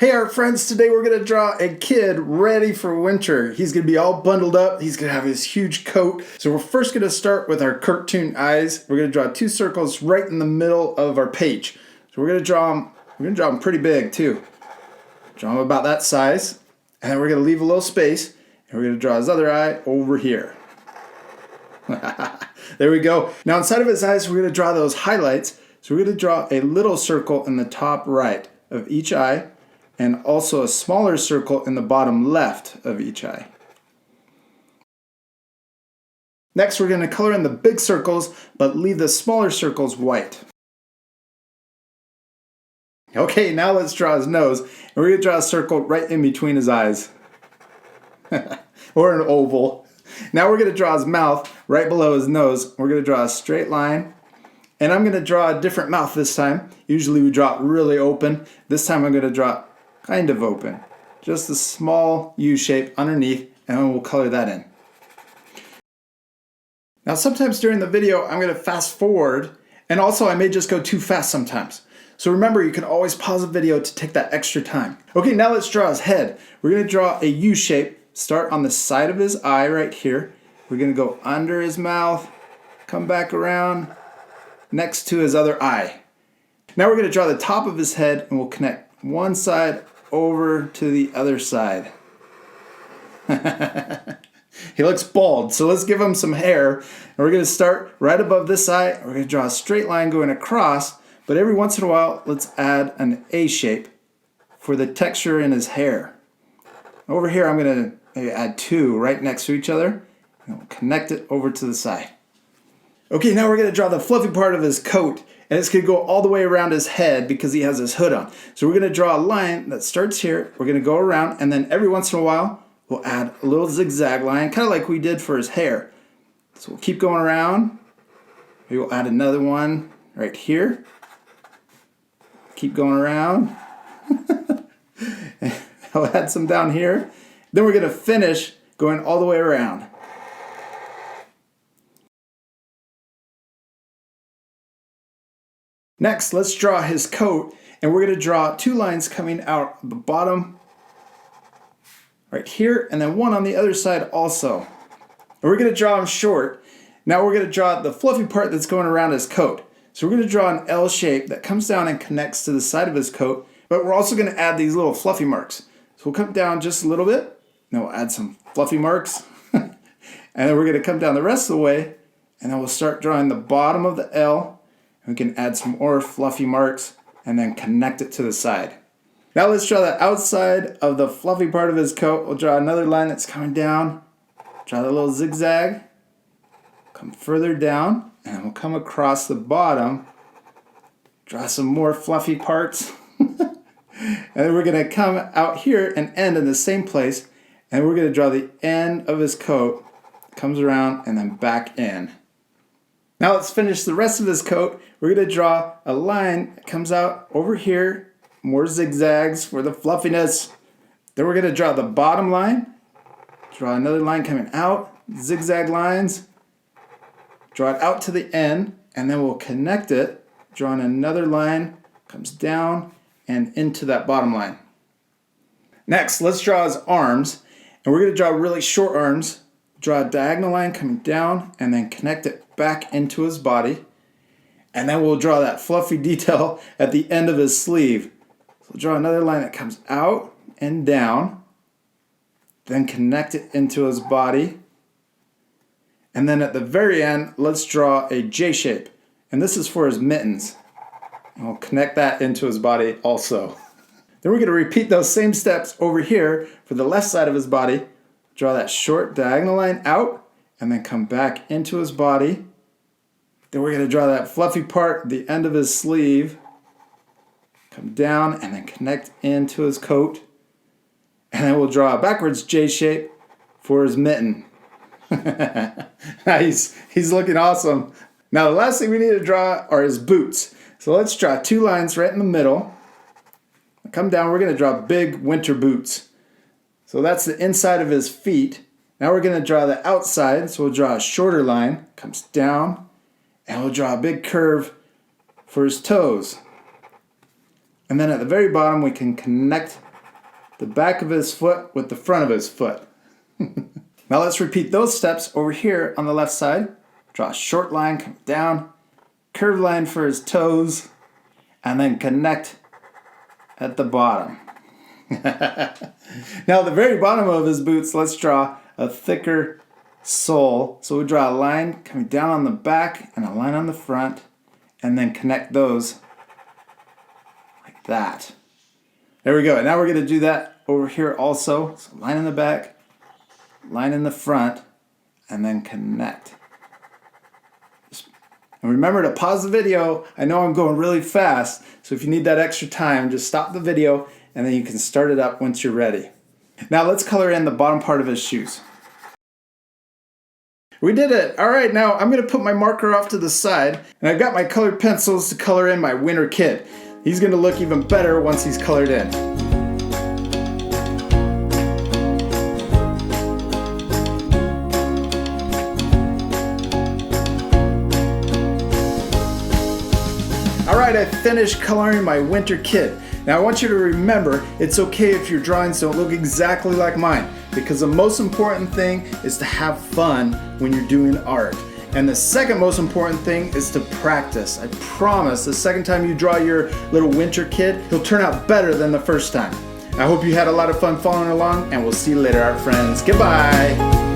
Hey art friends, today we're going to draw a kid ready for winter. He's going to be all bundled up. He's going to have his huge coat. So we're first going to start with our cartoon eyes. We're going to draw two circles right in the middle of our page. So we're going to draw them pretty big too. Draw them about that size. And then we're going to leave a little space. And we're going to draw his other eye over here. There we go. Now inside of his eyes, we're going to draw those highlights. So we're going to draw a little circle in the top right of each eye, and also a smaller circle in the bottom left of each eye. Next, we're going to color in the big circles, but leave the smaller circles white. Okay, now let's draw his nose. And we're going to draw a circle right in between his eyes. Or an oval. Now we're going to draw his mouth right below his nose. We're going to draw a straight line. And I'm going to draw a different mouth this time. Usually we draw it really open. This time I'm going to draw it kind of open. Just a small U shape underneath, and then we'll color that in. Now sometimes during the video I'm going to fast forward, and also I may just go too fast sometimes. So remember, you can always pause the video to take that extra time. Okay, now let's draw his head. We're going to draw a U shape. Start on the side of his eye right here. We're going to go under his mouth, come back around, next to his other eye. Now we're going to draw the top of his head, and we'll connect one side over to the other side. He looks bald, so let's give him some hair. And we're going to start right above this eye. We're going to draw a straight line going across, but every once in a while, let's add an A shape for the texture in his hair. Over here, I'm going to add two right next to each other, and we'll connect it over to the side. Okay, now we're going to draw the fluffy part of his coat, and it's going to go all the way around his head because he has his hood on. So we're going to draw a line that starts here. We're going to go around, and then every once in a while, we'll add a little zigzag line, kind of like we did for his hair. So we'll keep going around. Maybe we'll add another one right here. Keep going around. I'll add some down here. Then we're going to finish going all the way around. Next, let's draw his coat, and we're going to draw two lines coming out the bottom right here, and then one on the other side also. And we're going to draw him short. Now we're going to draw the fluffy part that's going around his coat. So we're going to draw an L shape that comes down and connects to the side of his coat, but we're also going to add these little fluffy marks. So we'll come down just a little bit, and then we'll add some fluffy marks, and then we're going to come down the rest of the way, and then we'll start drawing the bottom of the L. We can add some more fluffy marks and then connect it to the side. Now let's draw the outside of the fluffy part of his coat. We'll draw another line that's coming down. Draw the little zigzag. Come further down, and we'll come across the bottom. Draw some more fluffy parts. And then we're going to come out here and end in the same place. And we're going to draw the end of his coat. Comes around and then back in. Now let's finish the rest of his coat. We're going to draw a line that comes out over here. More zigzags for the fluffiness. Then we're going to draw the bottom line. Draw another line coming out. Zigzag lines. Draw it out to the end. And then we'll connect it. Drawing another line. Comes down and into that bottom line. Next, let's draw his arms. And we're going to draw really short arms. Draw a diagonal line coming down and then connect it back into his body. And then we'll draw that fluffy detail at the end of his sleeve. So we'll draw another line that comes out and down. Then connect it into his body. And then at the very end, let's draw a J shape. And this is for his mittens. And we'll connect that into his body also. Then we're going to repeat those same steps over here for the left side of his body. Draw that short diagonal line out and then come back into his body. Then we're going to draw that fluffy part at the end of his sleeve. Come down and then connect into his coat. And then we'll draw a backwards J shape for his mitten. Nice. He's looking awesome. Now the last thing we need to draw are his boots. So let's draw two lines right in the middle. Come down, we're going to draw big winter boots. So that's the inside of his feet. Now we're going to draw the outside. So we'll draw a shorter line. Comes down. And we'll draw a big curve for his toes. And then at the very bottom, we can connect the back of his foot with the front of his foot. Now let's repeat those steps over here on the left side. Draw a short line, come down, curved line for his toes, and then connect at the bottom. Now at the very bottom of his boots, let's draw a thicker sole. So we draw a line coming down on the back and a line on the front, and then connect those like that. There we go. And now we're going to do that over here also. So line in the back, line in the front, and then connect. And remember to pause the video. I know I'm going really fast, so if you need that extra time, just stop the video and then you can start it up once you're ready. Now let's color in the bottom part of his shoes. We did it. All right, now I'm going to put my marker off to the side, and I've got my colored pencils to color in my winter kid. He's going to look even better once he's colored in. All right, I finished coloring my winter kid. Now I want you to remember, it's okay if your drawings don't look exactly like mine, because the most important thing is to have fun when you're doing art. And the second most important thing is to practice. I promise the second time you draw your little winter kid, he'll turn out better than the first time. I hope you had a lot of fun following along, and we'll see you later, art friends. Goodbye.